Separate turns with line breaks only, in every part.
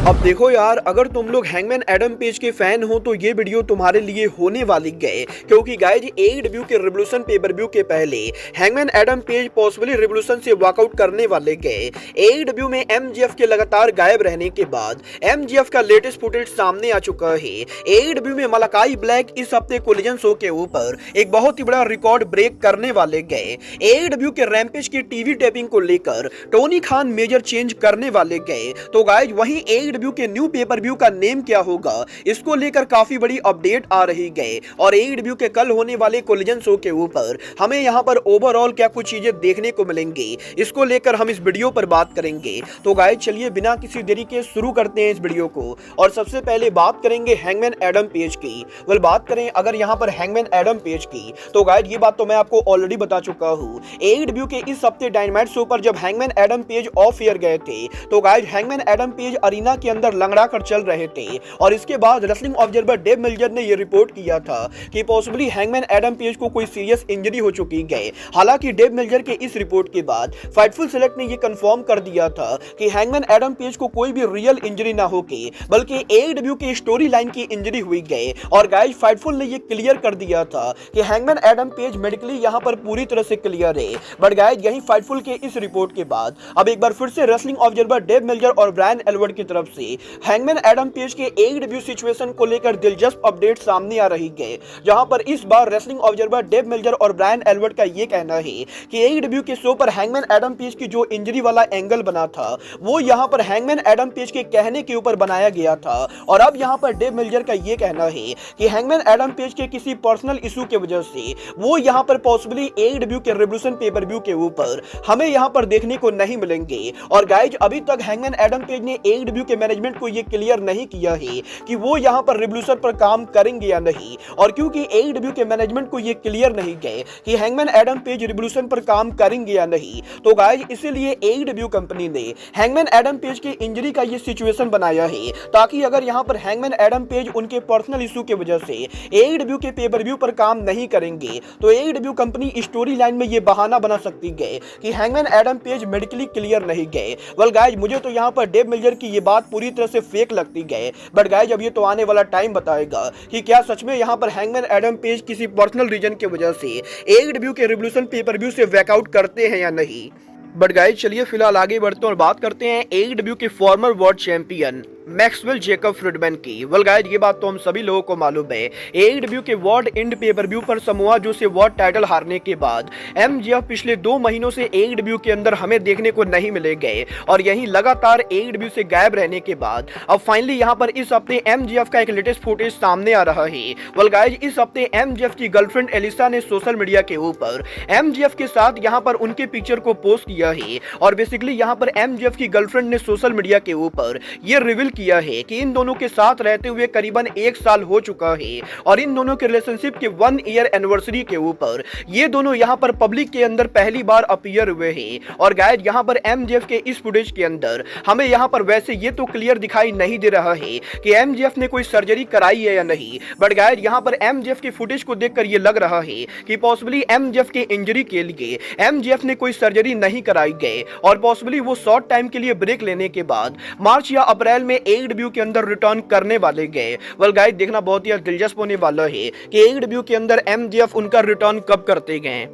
अब देखो यार, अगर तुम लोग हैंगमैन एडम पेज के फैन हो तो ये वीडियो तुम्हारे लिए होने वाली गए, क्योंकि गाइज एडब्ल्यू के रिवोल्यूशन पे पर व्यू के पहले hangman Adam page possibly revolution से वॉकआउट करने वाले गए। एडब्ल्यू में एमजीएफ के लगातार गायब रहने के बाद एमजीएफ का लेटेस्ट फुटेज सामने आ चुका है। एडब्ल्यू में मलाकाई ब्लैक इस हफ्ते कोलिजन शो के ऊपर एक बहुत ही बड़ा रिकॉर्ड ब्रेक करने वाले गए। एडब्ल्यू के रैम्पेज की टीवी टेपिंग को लेकर टोनी खान मेजर चेंज करने वाले गए। तो गाइज वहीं एडब्ल्यू के न्यू पेपर व्यू का नेम क्या होगा, इसको लेकर काफी बड़ी अपडेट आ रही गए। और एडब्ल्यू के कल होने वाले कोलिजन शो के ऊपर हमें यहाँ पर ओवरऑल क्या कुछ चीजें देखने को मिलेंगी, इसको लेकर हम इस वीडियो पर बात करेंगे। तो गाइज चलिए बिना किसी देरी के शुरू करते हैं इस वीडियो को। और सबसे पहले बात करेंगे हैंगमैन एडम पेज की। बात करें अगर यहाँ पर हैंगमैन एडम पेज की, तो गाइज ये बात तो मैं आपको ऑलरेडी बता चुका हूँ। एडब्ल्यू के इस हफ्ते डायनामाइट शो पर जब Hangman Adam Page off air गए थे, तो guys Hangman Adam Page arena के अंदर लंगड़ा कर चल रहे थे। और इसके बाद रेसलिंग ऑब्जर्वर डेव मिल्जर ने यह रिपोर्ट किया था कि पॉसिबली हैंगमैन एडम पेज को कोई सीरियस इंजरी हो चुकी है। हालांकि डेव मिल्जर के इस रिपोर्ट के बाद फाइटफुल सेलेक्ट ने यह कंफर्म कर दिया था कि हैंगमैन एडम पेज को कोई भी रियल इंजरी ना होके बल्कि एडब्ल्यू के स्टोरी लाइन की इंजरी हुई गए। और गाइज फाइटफुल ने यह क्लियर कर दिया था कि हैंगमैन एडम पेज मेडिकली यहां पर पूरी तरह से क्लियर है। बट गाइज यही फाइटफुल के इस रिपोर्ट के बाद अब एक बार फिर से रेसलिंग ऑब्जर्वर डेव मिल्जर और ब्रायन एल्वर्ट की तरफ से हैंगमैन एडम पेज के एडब्ल्यू सिचुएशन को लेकर दिलचस्प अपडेट सामने आ रही है, जहां पर इस बार रेसलिंग ऑब्जर्वर डेव मिल्जर और ब्रायन एल्वर्ट का यह कहना है कि एडब्ल्यू के शो पर हैंगमैन एडम पेज की जो इंजरी वाला एंगल बना था वो यहां पर हैंगमैन एडम पेज के कहने के ऊपर बनाया गया था। और अब यहां पर डेव मिल्जर का यह कहना है कि हैंगमैन एडम पेज के किसी पर्सनल इशू की वजह से वो यहां पर पॉसिबली एडब्ल्यू के रिवोल्यूशन पे पर व्यू के ऊपर हमें यहां पर देखने को नहीं मिलेंगे। और गाइज अभी तक हैंगमैन एडम पेज ने एडब्ल्यू के मैनेजमेंट को यह क्लियर नहीं किया है कि वो यहां पर रिवोल्यूशन पर काम करेंगे या नहीं। और क्योंकि एडब्ल्यू के मैनेजमेंट को यह क्लियर नहीं गए कि hangman Adam page revolution per काम करेंगे या नहीं, तो गाइज इसीलिए एडब्ल्यू कंपनी ने हैंगमैन एडम पेज की इंजरी का यह सिचुएशन बनाया है, ताकि अगर यहां पर हैंगमैन एडम पेज उनके पर्सनल इशू की वजह से एडब्ल्यू के पेपर व्यू पर काम नहीं करेंगे तो एडब्ल्यू कंपनी स्टोरी लाइन में यह बहाना बना सकती है कि hangman Adam page medically clear नहीं गए। वेल गाइज मुझे तो यहां पर डेव मिल्जर की यह बात पूरी तरह से फेक लगती है। बट गाइज अब ये तो आने वाला टाइम बताएगा कि क्या सच में यहां पर हैंगमैन एडम पेज किसी पर्सनल रीजन की वजह से एडब्ल्यू के रिवोल्यूशन पेपर व्यू से वॉकआउट करते हैं या नहीं। बट गाइज चलिए फिलहाल आगे बढ़ते हैं और बात करते हैं एडब्ल्यू के former world champion Maxwell Jacob Friedman की। वेल गाइज ये बात तो हम सभी लोगों को मालूम है, एडब्ल्यू के वर्ल्ड एंड पेपर व्यू पर समोआ जो से वर्ल्ड टाइटल हारने के बाद एमजीएफ पिछले 2 महीनों से एडब्ल्यू के अंदर हमें देखने को नहीं मिले गए। और यही लगातार एडब्ल्यू से गायब रहने के बाद अब फाइनली यहाँ पर इस हफ्ते एमजीएफ का एक लेटेस्ट फुटेज सामने आ रहा है। वेल गाइज इस हफ्ते एमजीएफ की गर्लफ्रेंड एलिसा ने सोशल मीडिया के ऊपर एमजीएफ के साथ यहाँ पर उनके पिक्चर को पोस्ट किया है। और बेसिकली यहाँ पर एमजीएफ की गर्लफ्रेंड ने सोशल मीडिया के ऊपर ये रिवील किया है कि इन दोनों के साथ रहते हुए करीबन 1 साल हो चुका है। और इन दोनों के रिलेशनशिप के 1 ईयर एनिवर्सरी के ऊपर ये दोनों यहाँ पर पब्लिक के अंदर पहली बार अपीयर हुए हैं। और गाइज यहाँ पर एमजीएफ के इस फुटेज के अंदर हमें यहाँ पर वैसे ये तो क्लियर दिखाई नहीं दे रहा है कि एमजीएफ ने कोई सर्जरी कराई है या नहीं। बट गाइज यहाँ पर एमजीएफ के फुटेज को देखकर ये लग रहा है कि पॉसिबली एमजीएफ के इंजरी के लिए एमजीएफ ने कोई सर्जरी नहीं कराई गई और पॉसिबली वो शॉर्ट टाइम के लिए ब्रेक लेने के बाद मार्च या अप्रैल में एडब्ल्यू के अंदर रिटर्न करने वाले गए। वेल गाइस देखना बहुत ही दिलचस्प होने वाला है कि एडब्ल्यू के अंदर एमजीएफ उनका रिटर्न कब करते गए।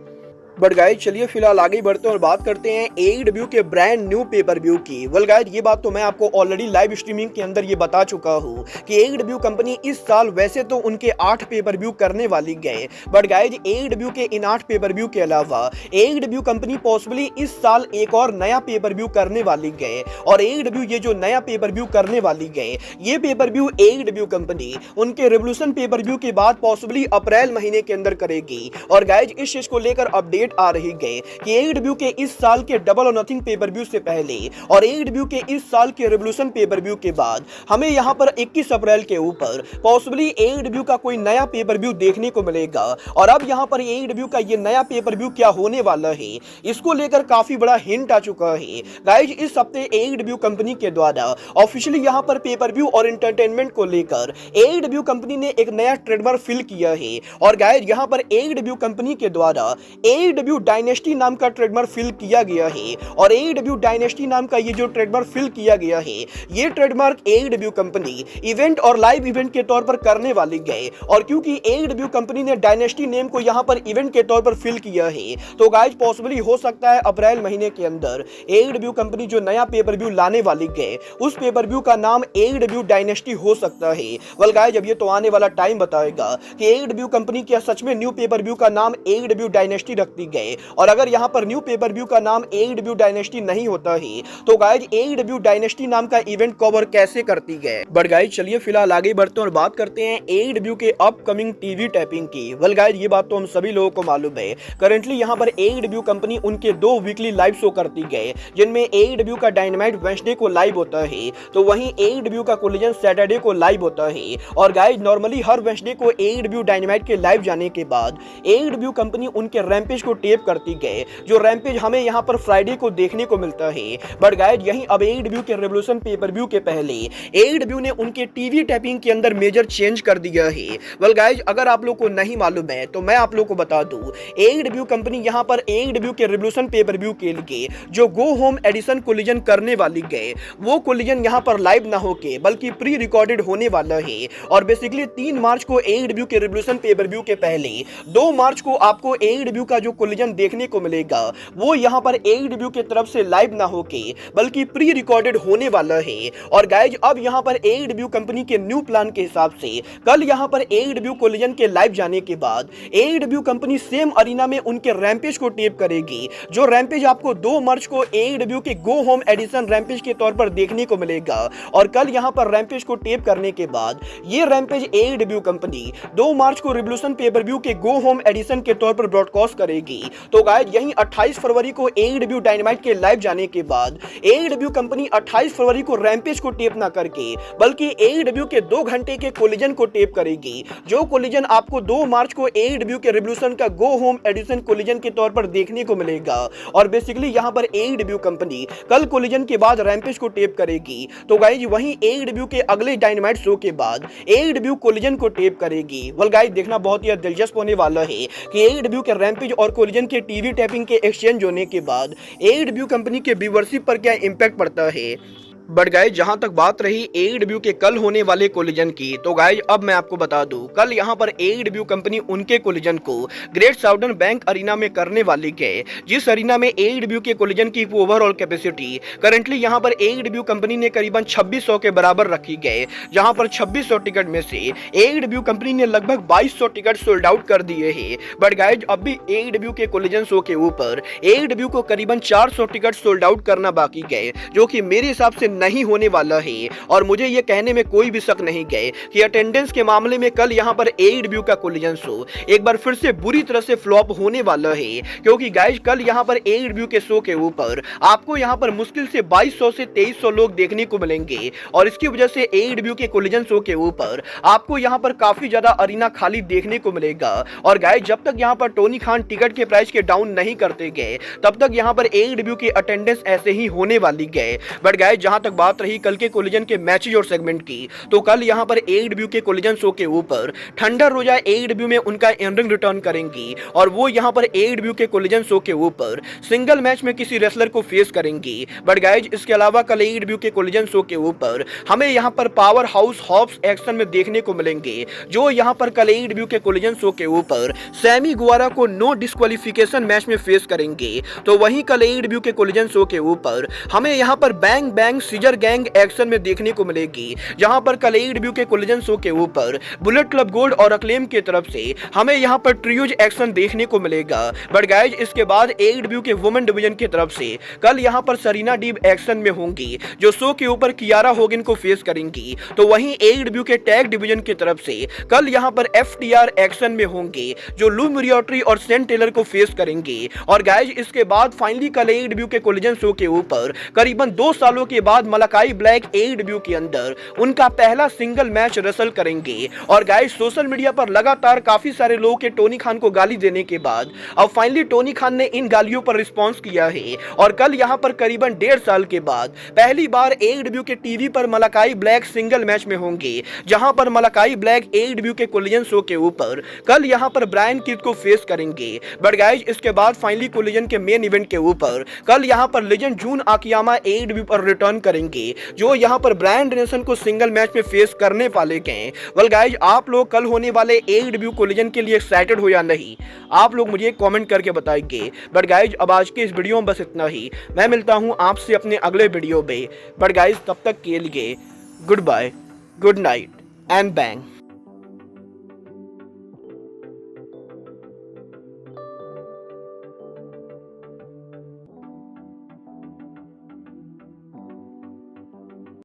बट गाइज चलिए फिलहाल आगे बढ़ते हैं और बात करते हैं एडब्ल्यू के ब्रांड न्यू पेपर व्यू की। वेल गाइज ये बात तो मैं आपको ऑलरेडी लाइव स्ट्रीमिंग के अंदर ये बता चुका हूँ कि एडब्ल्यू कंपनी इस साल वैसे तो उनके 8 पेपर व्यू करने वाली गए। बट गाइज एडब्ल्यू के इन 8 पेपर व्यू के अलावा एडब्ल्यू कंपनी पॉसिबली इस साल एक और नया पेपर व्यू करने वाली गए। और एडब्ल्यू ये जो नया पेपर व्यू करने वाली गए, ये पेपर व्यू एडब्ल्यू कंपनी उनके रिवोल्यूशन पेपर व्यू के बाद पॉसिबली अप्रैल महीने के अंदर करेगी। और गाइज इस चीज को लेकर अपडेट आ रही गए कि एडब्ल्यू के इस साल के डबल और नथिंग पेपर व्यू से पहले और एडब्ल्यू के इस साल के रिवोल्यूशन पेपर व्यू के बाद हमें यहां पर 21 अप्रैल के ऊपर पॉसिबली एडब्ल्यू का कोई नया पेपर व्यू देखने को मिलेगा। और अब यहां पर एडब्ल्यू का ये नया पेपर व्यू क्या होने वाला है, इसको लेकर काफी बड़ा हिंट आ चुका है। गाइज इस हफ्ते एडब्ल्यू कंपनी के द्वारा ऑफिशियली यहां पर पेपर व्यू और एंटरटेनमेंट को लेकर एडब्ल्यू कंपनी ने एक नया ट्रेडमार्क फिल किया है। और गाइज यहां पर एडब्ल्यू कंपनी के द्वारा एडब्ल्यू AEW डायनेस्टी नाम का ट्रेडमार्क फिल किया गया है और AEW डायनेस्टी नाम का ये जो ट्रेडमार्क फिल किया गया है, ये ट्रेडमार्क AEW कंपनी इवेंट और लाइव इवेंट के तौर पर करने वाली है। और क्योंकि AEW कंपनी ने डायनेस्टी नेम को यहां पर इवेंट के तौर पर फिल किया है, तो गाइज पॉसिबली हो सकता है अप्रैल महीने के अंदर AEW कंपनी जो नया पेपर व्यू लाने वाली है, उस पेपर व्यू का नाम AEW डायनेस्टी हो सकता है। वेल गाइज, अब ये तो आने वाला टाइम बताएगा कि AEW कंपनी क्या सच में न्यू पेपर व्यू का नाम AEW डायनेस्टी रखती गए, और अगर यहां पर न्यू पेपर व्यू का नाम AEW डायनेस्टी नहीं होता है तो गाइज AEW डायनेस्टी नाम का इवेंट कवर कैसे करती गए। बट गाइज चलिए फिलहाल आगे बढ़ते हैं और बात करते हैं AEW के अपकमिंग टीवी टैपिंग की। वेल गाइज, ये बात तो हम सभी लोगों को मालूम है, करंटली यहां पर AEW कंपनी उनके 2 वीकली लाइव शो करती गए, जिनमें AEW का डायनामाइट वेडनेसडे को लाइव होता है, तो वहीं AEW का कोलिजन सैटरडे को लाइव होता है। और गाइज नॉर्मली हर वेडनेसडे को AEW डायनामाइट के लाइव जाने के बाद AEW कंपनी उनके रैम्पेज को टेप करती गए, जो रैम्पेज हमें यहां पर फ्राइडे को देखने को मिलता है। बट गाइज यहीं अब AEW के रेवोल्यूशन पेपर व्यू के पहले AEW ने उनके टीवी टैपिंग के अंदर मेजर चेंज कर दिया है। वेल गाइज, अगर आप लोग को नहीं मालूम है तो मैं आप लोग को बता दूं, AEW कंपनी यहां पर AEW के रेवोल्यूशन पेपर व्यू के लिए जो गो होम एडिशन कोलिजन करने वाली है, वो कोलिजन यहां पर लाइव ना होके बल्कि प्री रिकॉर्डेड होने वाला है। और बेसिकली 3 मार्च को AEW के रेवोल्यूशन पेपर व्यू के पहले 2 मार्च को आपको AEW का जो कोलिजन देखने को मिलेगा, वो यहां पर AEW की तरफ से लाइव ना होके बल्कि प्री रिकॉर्डेड होने वाला है। और गाइज अब यहां पर AEW कंपनी के न्यू प्लान के हिसाब से कल यहां पर AEW कोलिजन के लाइव जाने के बाद AEW कंपनी सेम अरीना में उनके रैम्पेज को टेप करेगी, जो रैम्पेज आपको 2 मार्च को AEW के गो होम एडिशन रैम्पेज के तौर पर देखने को मिलेगा। और कल यहां पर रैम्पेज को टेप करने के बाद ये रैम्पेज AEW कंपनी 2 मार्च को रिवोल्यूशन पेपर व्यू के गो होम एडिशन के तौर पर ब्रॉडकास्ट करेगी। तो गाइज यहीं 28 फरवरी को AEW डायनामाइट के लाइव जाने के बाद AEW कंपनी 28 फरवरी को रैम्पेज को टेप ना करके बल्कि AEW के 2 घंटे के कोलिजन को टेप करेगी, जो कोलिजन आपको 2 मार्च को AEW के रिवोल्यूशन का गो होम एडिशन कोलिजन के तौर पर देखने को मिलेगा। और बेसिकली यहां पर AEW कंपनी कल कोलिजन के बाद रैम्पेज को टेप करेगी। तो गाइज वहीं AEW के अगले डायनामाइट शो के बाद AEW कोलिजन को टेप करेगी। वेल गाइज देखना बहुत ही दिलचस्प होने वाला है कि AEW के रैम्पेज और कोलिजन के टीवी टैपिंग के एक्सचेंज होने के बाद AEW कंपनी के व्यूअरशिप पर क्या इंपैक्ट पड़ता है। बट गाइज जहां तक बात रही AEW के कल होने वाले कोलिजन की, तो गाइज अब मैं आपको बता दूं, कल यहां पर AEW कंपनी उनके कोलिजन को ग्रेट साउदर्न बैंक अरीना में करने वाली है, जिस अरीना में AEW के कोलिजन की ओवरऑल कैपेसिटी करंटली यहां पर AEW कंपनी ने करीबन 2600 के बराबर रखी गए, जहां पर 2600 टिकट में से AEW कंपनी ने लगभग 2200 टिकट सोल्ड आउट कर दिए हैं। बट गाइज अब भी AEW के कोलिजन शो के ऊपर AEW को करीबन 400 टिकट सोल्ड आउट करना बाकी है, जो कि मेरे हिसाब से नहीं होने वाला है। और मुझे यह कहने में कोई भी शक नहीं है कि अटेंडेंस के मामले में कल यहां पर AEW का कोलिजन शो एक बार फिर से बुरी तरह से फ्लॉप होने वाला है, क्योंकि गाइज कल यहां पर AEW के शो के ऊपर आपको यहां पर मुश्किल से 2200 से 2300 लोग देखने को मिलेंगे। और इसकी वजह से AEW के कोलिजन शो के ऊपर आपको यहां पर काफी ज्यादा अरीना खाली देखने को मिलेगा। और गाइज जब तक यहां पर टोनी खान टिकट के प्राइस के डाउन नहीं करते गए, तब तक यहां पर AEW की अटेंडेंस ऐसे ही होने वाली है। बट गाइज जहां तक बात रही कल के कोलिजन के मैचेज और सेगमेंट की, तो कल यहां पर AEW के कोलिजन शो के ऊपर थंडर रोजा AEW में उनका इन-रिंग रिटर्न करेंगी, और वो यहां पर AEW के कोलिजन शो के ऊपर सिंगल मैच में किसी रेसलर को फेस करेंगी। बट गाइज इसके अलावा कल AEW के कोलिजन शो के ऊपर हमें यहां पर पावर हाउस हॉब्स एक्शन में देखने को मिलेंगे, जो यहां पर कल AEW के कोलिजन शो के ऊपर सैमी गुवारा को नो डिस्क्वालिफिकेशन मैच में फेस करेंगे। तो वहीं कल AEW के कोलिजन शो के ऊपर हमें यहां पर Bang Bang Scissor Gang action में देखने को मिलेगी, जहां पर कल AEW के कोलिजन शो के ऊपर बुलेट क्लब गोल्ड और अक्लेम की तरफ से हमें यहां पर ट्रियोज एक्शन देखने को मिलेगा। बट गाइज इसके बाद AEW के वुमेन डिवीजन की तरफ से कल यहां पर सरीना डीब एक्शन में होंगी, जो शो के ऊपर कियारा होगन को फेस करेंगी। तो वहीं AEW के टैग डिवीजन की तरफ से कल यहां पर FTR एक्शन में होंगे, जो लू मोरियार्टी और सेंट टेलर को फेस करेंगे। और गाइज इसके बाद फाइनली कल AEW के कोलिजन शो के ऊपर करीबन 2 सालों के बाद बाद मलाकाई ब्लैक AEW के अंदर उनका पहला सिंगल मैच रेसल करेंगे। और गाइस सोशल मीडिया पर लगातार काफी सारे लोगों के टोनी खान को गाली देने के बाद अब फाइनली टोनी खान ने इन गालियों पर रिस्पॉन्स किया है और कल यहां पर करीबन 1.5 साल के बाद पहली बार AEW के टीवी पर मलाकाई ब्लैक सिंगल मैच में होंगे, जहां पर मलाकाई ब्लैक AEW के कोलिजन शो के ऊपर कल यहां पर ब्रायन किथ को फेस करेंगे। बट गाइस इसके बाद फाइनली कोलिजन के मेन इवेंट के ऊपर कल यहां पर लेजेंड जून आकियामा AEW पर रिटर्न करेंगे, जो यहां पर ब्रायन डेनियल्सन को सिंगल मैच में फेस करने वाले हैं। वेल गाइस आप लोग कल होने वाले AEW कोलिजन के लिए एक्साइटेड हो या नहीं, आप लोग मुझे कमेंट करके बताएंगे। बट गाइस अब आज के इस वीडियो में बस इतना ही, मैं मिलता हूं आपसे अपने अगले वीडियो में। बट गाइस तब तक के लिए goodbye, good night and bang.